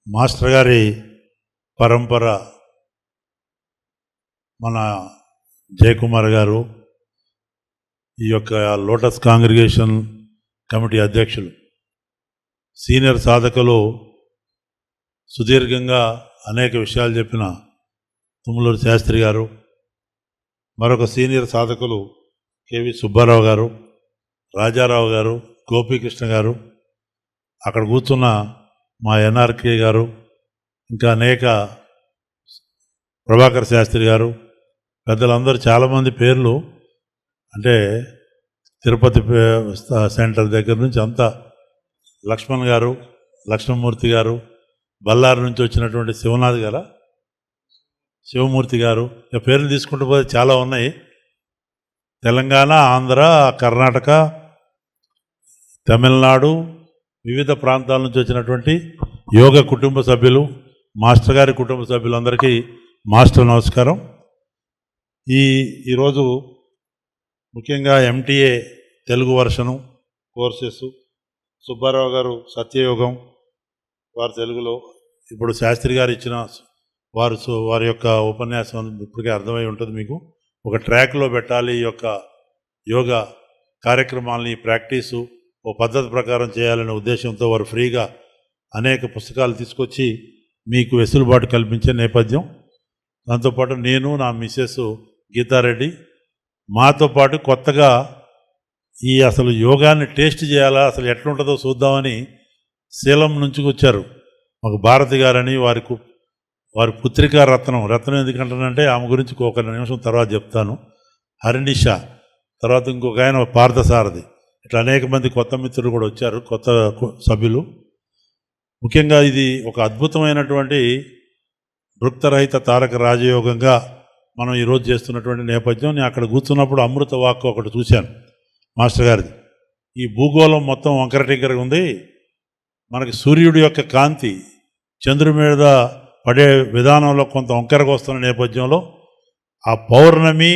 Master గారి పరంపర మన జయకుమార్ గారు ఈ యొక్క లోటస్ కాంగ్రిగేషన్ కమిటీ అధ్యక్షులు, సీనియర్ సాధకులు, సుదీర్ఘంగా అనేక విషయాలు చెప్పిన తుమ్మలూరు శాస్త్రి గారు, మరొక సీనియర్ సాధకులు కేవి సుబ్బారావు గారు, రాజారావు గారు, గోపీకృష్ణ గారు, అక్కడ కూర్చున్న మా ఎన్ఆర్కే గారు, ఇంకా అనేక ప్రభాకర్ శాస్త్రి గారు, పెద్దలందరూ చాలామంది పేర్లు, అంటే తిరుపతి సెంటర్ దగ్గర నుంచి అంతా, లక్ష్మణ్ గారు, లక్ష్మణమూర్తి గారు, బళ్ళారి నుంచి వచ్చినటువంటి శివనాథ్ గారు, శివమూర్తి గారు, ఇక పేర్లు తీసుకుంటూ పోతే చాలా ఉన్నాయి. తెలంగాణ, ఆంధ్ర, కర్ణాటక, తమిళనాడు, వివిధ ప్రాంతాల నుంచి వచ్చినటువంటి యోగ కుటుంబ సభ్యులు, మాస్టర్ గారి కుటుంబ సభ్యులందరికీ మాస్టర్ నమస్కారం. ఈరోజు ముఖ్యంగా ఎంటీఏ తెలుగు వర్షను కోర్సెస్, సుబ్బారావు గారు సత్యయోగం వారు తెలుగులో, ఇప్పుడు శాస్త్రి గారు ఇచ్చిన వారి యొక్క ఉపన్యాసం ఇప్పటికే అర్థమై ఉంటుంది మీకు. ఒక ట్రాక్లో పెట్టాలి ఈ యొక్క యోగా కార్యక్రమాలని, ప్రాక్టీసు ఓ పద్ధతి ప్రకారం చేయాలనే ఉద్దేశంతో వారు ఫ్రీగా అనేక పుస్తకాలు తీసుకొచ్చి మీకు వెసులుబాటు కల్పించే నేపథ్యం. దాంతోపాటు నేను, నా మిస్సెస్ గీతారెడ్డి, మాతో పాటు కొత్తగా ఈ అసలు యోగాన్ని టేస్ట్ చేయాలా, అసలు ఎట్లుంటుందో చూద్దామని శీలం నుంచి వచ్చారు మాకు భారతి గారని. వారి పుత్రికా రత్నం ఎందుకంటానంటే ఆమె గురించి ఒక నిమిషం తర్వాత చెప్తాను. హరినిష, తర్వాత ఇంకొక ఆయన పార్థసారథి, ఇట్లా అనేక మంది కొత్త మిత్రులు కూడా వచ్చారు, కొత్త సభ్యులు. ముఖ్యంగా ఇది ఒక అద్భుతమైనటువంటి వృత్తరహిత తారక రాజయోగంగా మనం ఈరోజు చేస్తున్నటువంటి నేపథ్యం. నేను అక్కడ కూర్చున్నప్పుడు అమృత వాక్కు ఒకటి చూశాను మాస్టర్ గారిది. ఈ భూగోళం మొత్తం వంకర టింకరగా ఉంది, మనకి సూర్యుడి యొక్క కాంతి చంద్రుడి మీద పడే విధానంలో కొంత వంకరగా వస్తున్న నేపథ్యంలో ఆ పౌర్ణమి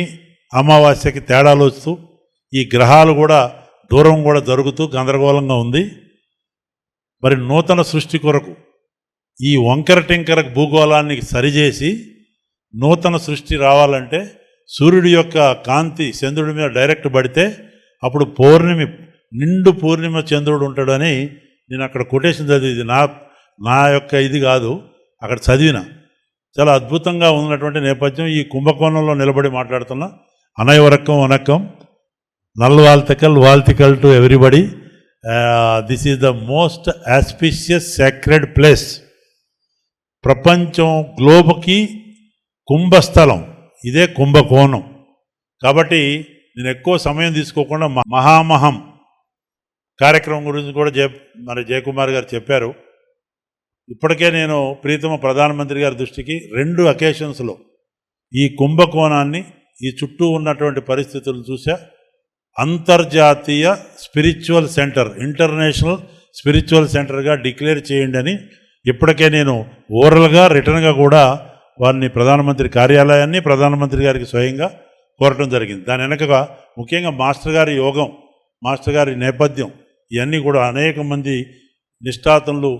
అమావాస్యకి తేడాలు వస్తూ ఈ గ్రహాలు కూడా దూరం కూడా జరుగుతూ గందరగోళంగా ఉంది. మరి నూతన సృష్టి కొరకు ఈ వంకర టింకర భూగోళాన్ని సరిచేసి నూతన సృష్టి రావాలంటే సూర్యుడి యొక్క కాంతి చంద్రుడి మీద డైరెక్ట్ పడితే అప్పుడు నిండు పూర్ణిమ చంద్రుడు ఉంటాడని నేను అక్కడ కొటేషన్ చదివి, నా యొక్క ఇది కాదు, అక్కడ చదివిన. చాలా అద్భుతంగా ఉన్నటువంటి నేపథ్యం. ఈ కుంభకోణంలో నిలబడి మాట్లాడుతున్న వనక్కం నల్వాల్తికల్ to everybody. This is the most auspicious sacred place. ప్రపంచం గ్లోబ్కి కుంభస్థలం ఇదే కుంభకోణం. కాబట్టి నేను ఎక్కువ సమయం తీసుకోకుండా మహామహం కార్యక్రమం గురించి కూడా మరి జయకుమార్ గారు చెప్పారు. ఇప్పటికే నేను ప్రీతమ ప్రధానమంత్రి గారి దృష్టికి 2 అకేషన్స్లో ఈ కుంభకోణాన్ని, ఈ చుట్టూ ఉన్నటువంటి పరిస్థితులను చూసా. అంతర్జాతీయ స్పిరిచువల్ సెంటర్, ఇంటర్నేషనల్ స్పిరిచువల్ సెంటర్గా డిక్లేర్ చేయండి అని ఇప్పటికే నేను ఓరల్గా, రిటర్న్గా కూడా వారిని, ప్రధానమంత్రి కార్యాలయాన్ని, ప్రధానమంత్రి గారికి స్వయంగా కోరటం జరిగింది. దాని వెనకగా ముఖ్యంగా మాస్టర్ గారి యోగం, మాస్టర్ గారి నేపథ్యం, ఇవన్నీ కూడా అనేక మంది నిష్ఠాతులు,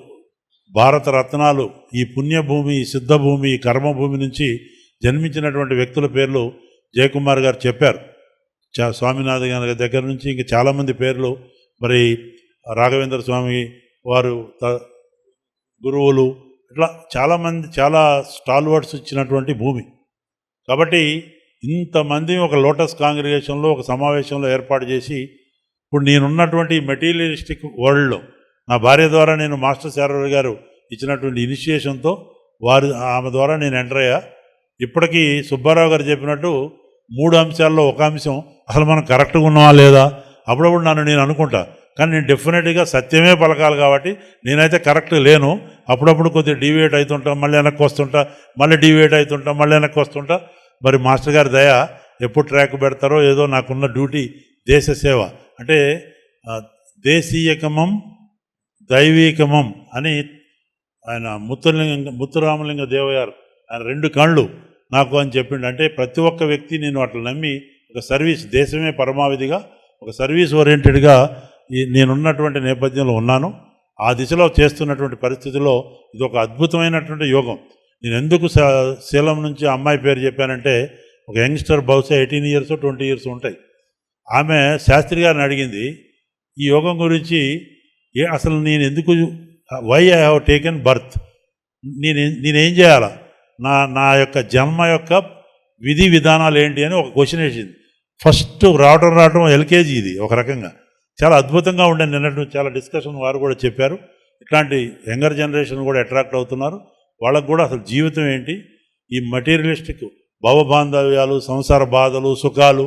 భారత రత్నాలు, ఈ పుణ్యభూమి, ఈ సిద్ధభూమి, ఈ కర్మభూమి నుంచి జన్మించినటువంటి వ్యక్తుల పేర్లు జయకుమార్ గారు చెప్పారు. స్వామినాథ్ గారి దగ్గర నుంచి ఇంకా చాలామంది పేర్లు, మరి రాఘవేంద్ర స్వామి వారు గురువులు, ఇట్లా చాలామంది, చాలా స్టాల్వర్డ్స్ ఇచ్చినటువంటి భూమి. కాబట్టి ఇంతమంది ఒక లోటస్ కాంగ్రిగేషన్లో ఒక సమావేశంలో ఏర్పాటు చేసి, ఇప్పుడు నేనున్నటువంటి మెటీరియలిస్టిక్ వరల్డ్లో నా భార్య ద్వారా నేను మాస్టర్ శారవి గారు ఇచ్చినటువంటి ఇనిషియేషన్తో ఆమె ద్వారా నేను ఎంటర్ అయ్యా. ఇప్పటికీ సుబ్బారావు గారు చెప్పినట్టు 3 అంశాల్లో ఒక అంశం అసలు మనం కరెక్ట్గా ఉన్నావా లేదా అప్పుడప్పుడు నేను అనుకుంటా. కానీ నేను డెఫినెట్గా సత్యమే పలకాలి కాబట్టి నేనైతే కరెక్ట్ లేను. అప్పుడప్పుడు కొద్దిగా డీవియేట్ అవుతుంటా, మళ్ళీ వెనక్కి వస్తుంటా, మళ్ళీ డీవియేట్ అవుతుంటా, మళ్ళీ వెనక్కి వస్తుంటా. మరి మాస్టర్ గారి దయ, ఎప్పుడు ట్రాక్ పెడతారో ఏదో, నాకున్న డ్యూటీ దేశ సేవ. అంటే దేశీయకమం దైవీకమం అని ఆయన ముత్తురామలింగ దేవయ్యారు, ఆయన 2 కళ్ళు నాకు అని చెప్పిండు. అంటే ప్రతి ఒక్క వ్యక్తి నేను అట్లా నమ్మి ఒక సర్వీస్, దేశమే పరమావధిగా ఒక సర్వీస్ ఓరియంటెడ్గా నేనున్నటువంటి నేపథ్యంలో ఉన్నాను. ఆ దిశలో చేస్తున్నటువంటి పరిస్థితుల్లో ఇది ఒక అద్భుతమైనటువంటి యోగం. నేను ఎందుకు శీలం నుంచి అమ్మాయి పేరు చెప్పానంటే, ఒక యంగ్స్టర్ బహుశా 18 ఇయర్స్ 20 ఇయర్స్ ఉంటాయి. ఆమె శాస్త్రి గారిని అడిగింది ఈ యోగం గురించి, అసలు నేను ఎందుకు, why I have taken birth, నేనేం చేయాలా, నా యొక్క జన్మ యొక్క విధి విధానాలు ఏంటి అని ఒక క్వశ్చన్ వేసింది. ఫస్ట్ రావటం ఎల్కేజీ ఇది ఒక రకంగా చాలా అద్భుతంగా ఉండే. నిన్నటి చాలా డిస్కషన్ వారు కూడా చెప్పారు. ఇట్లాంటి యంగర్ జనరేషన్ కూడా అట్రాక్ట్ అవుతున్నారు. వాళ్ళకు కూడా అసలు జీవితం ఏంటి, ఈ మటీరియలిస్టిక్ భవబాంధవ్యాలు, సంసార బాధలు, సుఖాలు,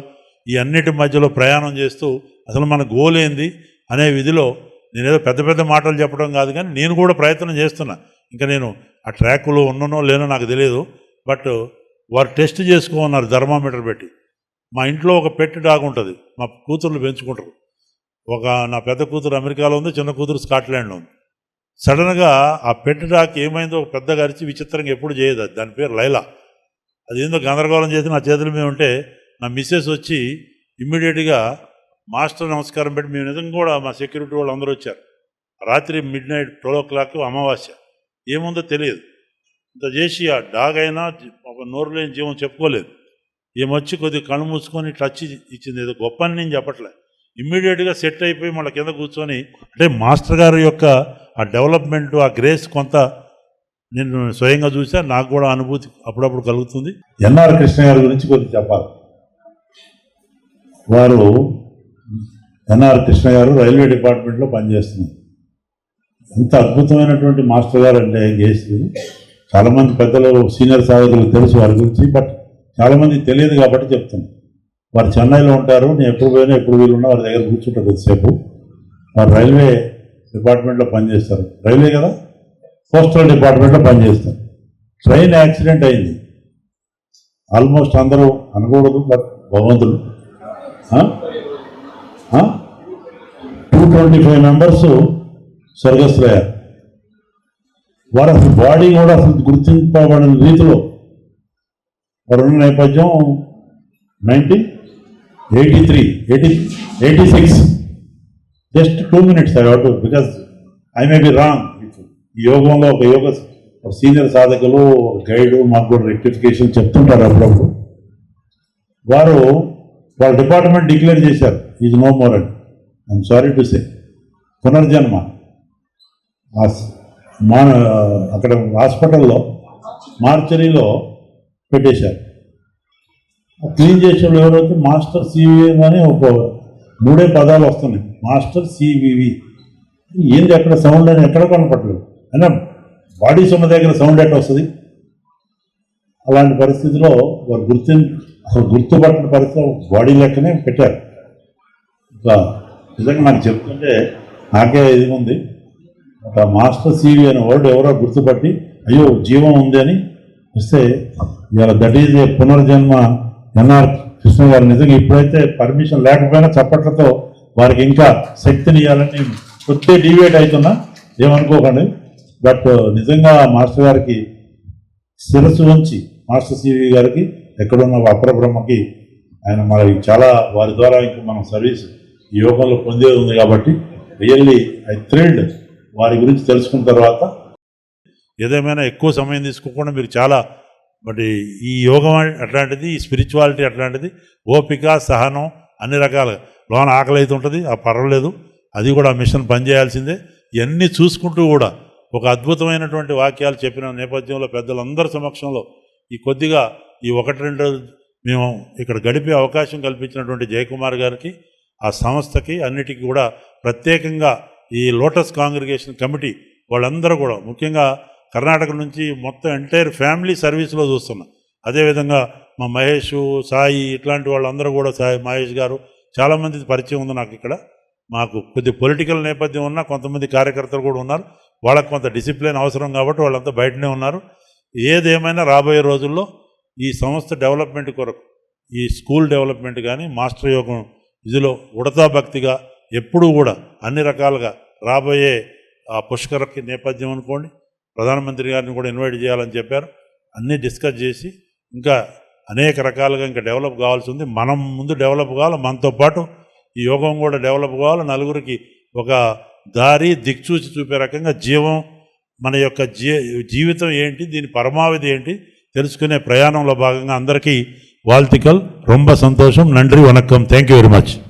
ఈ అన్నిటి మధ్యలో ప్రయాణం చేస్తూ అసలు మన గోల్ ఏంది అనే విధిలో నేనేదో పెద్ద పెద్ద మాటలు చెప్పడం కాదు, కానీ నేను కూడా ప్రయత్నం చేస్తున్నా. ఇంకా నేను ఆ ట్రాక్లో ఉన్ననో లేనో నాకు తెలియదు. బట్ వారు టెస్ట్ చేసుకోమన్నారు థర్మామీటర్ పెట్టి. మా ఇంట్లో ఒక పెట్ డాగ్ ఉంటుంది, మా కూతుర్లు పెంచుకుంటారు. నా పెద్ద కూతురు అమెరికాలో ఉంది, చిన్న కూతురు స్కాట్లాండ్లో ఉంది. సడన్గా ఆ పెట్ డాగ్ ఏమైందో ఒక పెద్ద గరిచి విచిత్రంగా ఎప్పుడు చేయదు. అది దాని పేరు లైలా. అది ఏందో గందరగోళం చేసి నా చేతుల మీద ఉంటే నా మిస్సెస్ వచ్చి ఇమ్మీడియట్గా మాస్టర్ నమస్కారం పెట్టి, మేము నిజంగా కూడా మా సెక్యూరిటీ వాళ్ళు అందరూ వచ్చారు. రాత్రి midnight 12 o'clock అమావాస్య, ఏముందో తెలియదు. ఇంత చేసి ఆ డాగ్ అయినా ఒక నోరు లేని జీవం చెప్పుకోలేదు. ఏమొచ్చి కొద్దిగా కళ్ళు మూసుకొని టచ్ ఇచ్చింది. ఏదో గొప్ప అని నేను చెప్పట్లే. ఇమ్మీడియట్గా సెట్ అయిపోయి మళ్ళీ కింద కూర్చొని, అంటే మాస్టర్ గారి యొక్క ఆ డెవలప్మెంట్, ఆ గ్రేస్ కొంత నేను స్వయంగా చూసా. నాకు కూడా అనుభూతి అప్పుడప్పుడు కలుగుతుంది. ఎన్ఆర్ కృష్ణ గారి గురించి కొద్దిగా చెప్పాలి. వారు ఎన్ఆర్ కృష్ణ గారు రైల్వే డిపార్ట్మెంట్లో పనిచేస్తున్నారు. ఎంత అద్భుతమైనటువంటి మాస్టర్ గారు అంటే గేసి, చాలామంది పెద్దలు సీనియర్ సాధకులు తెలుసు వారి గురించి, బట్ చాలామందికి తెలియదు కాబట్టి చెప్తున్నాను. వారు చెన్నైలో ఉంటారు. నేను ఎప్పుడు పోయినా ఎప్పుడు వీలున్నా వారి దగ్గర కూర్చుంటారు కొద్దిసేపు. వారు రైల్వే డిపార్ట్మెంట్లో పనిచేస్తారు. రైల్వే కదా, పోస్టల్ డిపార్ట్మెంట్లో పనిచేస్తారు. ట్రైన్ యాక్సిడెంట్ అయింది. ఆల్మోస్ట్ అందరూ అనకూడదు, బట్ భగవంతుడు 225 మెంబర్స్ స్వర్గస్థులయ్యారు. వారు అసలు బాడీ కూడా అసలు గుర్తింపబడిన రీతిలో వారున్న నేపథ్యం 1986. Just 2 minutes I what, because I may be wrong. ఈ యోగంలో ఒక సీనియర్ సాధకులు, గైడు మాకు కూడా రెక్టిఫికేషన్ చెప్తుంటారు అప్పుడప్పుడు. వాళ్ళ డిపార్ట్మెంట్ డిక్లేర్ చేశారు ఈజ్ నో మోర్ అని. ఐఎమ్ సారీ టు సే, పునర్జన్మ. అక్కడ హాస్పిటల్లో మార్చరీలో పెట్టేశారు. క్లీన్ చేసేవాళ్ళు ఎవరైతే మాస్టర్ సివివి అని ఒక 3 పదాలు వస్తున్నాయి. మాస్టర్ సివివి ఏంది, అక్కడ సౌండ్ అని ఎక్కడ కనపడలేదు. అయినా బాడీస్ ఉన్న దగ్గర సౌండ్ ఎట్లా వస్తుంది? అలాంటి పరిస్థితిలో వారు అసలు గుర్తుపట్టిన పరిస్థితిలో బాడీ లెక్కనే పెట్టారు. ఇంకా నిజంగా నాకు చెప్తుంటే నాకే ఇది ఉంది. ఒక మాస్టర్ సివి అనే వర్డ్ ఎవరో గుర్తుపట్టి అయ్యో జీవం ఉంది అని వస్తే, ఇవాళ దట్ ఈజ్ ఏ పునర్జన్మ ఎన్ఆర్ కృష్ణ గారు. నిజంగా ఇప్పుడైతే పర్మిషన్ లేకపోయినా చప్పట్లతో వారికి ఇంకా శక్తిని ఇవ్వాలని కొద్దిగా డివేట్ అవుతున్నా, ఏమనుకోకండి. బట్ నిజంగా మాస్టర్ గారికి శిరస్సు ఉంచి, మాస్టర్ సివి గారికి ఎక్కడున్న అపర బ్రహ్మకి ఆయన మరి చాలా వారి ద్వారా ఇంకా మనం సర్వీస్ ఈ యోగంలో పొందేది ఉంది. కాబట్టి రియల్లీ ఐ థ్రిల్డ్ వారి గురించి తెలుసుకున్న తర్వాత. ఏదేమైనా ఎక్కువ సమయం తీసుకోకుండా మీరు చాలా, బట్ ఈ యోగం అట్లాంటిది, ఈ స్పిరిచువాలిటీ అట్లాంటిది, ఓపిక, సహనం, అన్ని రకాలుగా. లోన ఆకలి అయితే ఉంటుంది, ఆ పర్వాలేదు, అది కూడా ఆ మిషన్ పనిచేయాల్సిందే. ఇవన్నీ చూసుకుంటూ కూడా ఒక అద్భుతమైనటువంటి వాక్యాలు చెప్పిన నేపథ్యంలో పెద్దలందరి సమక్షంలో ఈ కొద్దిగా ఈ 1-2 మేము ఇక్కడ గడిపే అవకాశం కల్పించినటువంటి జయకుమార్ గారికి, ఆ సంస్థకి, అన్నిటికీ కూడా ప్రత్యేకంగా ఈ లోటస్ కాంగ్రిగేషన్ కమిటీ వాళ్ళందరూ కూడా, ముఖ్యంగా కర్ణాటక నుంచి మొత్తం ఎంటైర్ ఫ్యామిలీ సర్వీస్లో చూస్తున్నాం. అదేవిధంగా మా మహేష్, సాయి, ఇట్లాంటి వాళ్ళందరూ కూడా, మహేష్ గారు, చాలామంది పరిచయం ఉంది నాకు ఇక్కడ. మాకు కొద్ది పొలిటికల్ నేపథ్యం ఉన్న కొంతమంది కార్యకర్తలు కూడా ఉన్నారు. వాళ్ళకు కొంత డిసిప్లిన్ అవసరం కాబట్టి వాళ్ళంతా బయటనే ఉన్నారు. ఏదేమైనా రాబోయే రోజుల్లో ఈ సంస్థ డెవలప్మెంట్ కొరకు, ఈ స్కూల్ డెవలప్మెంట్ కానీ, మాస్టర్ యోగం ఇదిలో ఉడతా భక్తిగా ఎప్పుడూ కూడా అన్ని రకాలుగా రాబోయే ఆ పుష్కరకి నేపథ్యం అనుకోండి, ప్రధానమంత్రి గారిని కూడా ఇన్వైట్ చేయాలని చెప్పారు. అన్నీ డిస్కస్ చేసి ఇంకా అనేక రకాలుగా ఇంకా డెవలప్ కావాల్సి ఉంది. మనం ముందు డెవలప్ కావాలి, మనతో పాటు ఈ యోగం కూడా డెవలప్ కావాలి. నలుగురికి ఒక దారి దిక్సూచి చూపే రకంగా మన యొక్క జీవితం ఏంటి, దీని పరమావధి ఏంటి తెలుసుకునే ప్రయాణంలో భాగంగా అందరికీ வாழ்த்துக்கள். ரொம்ப సంతోషం. நன்றி, வணக்கம். Thank you very much.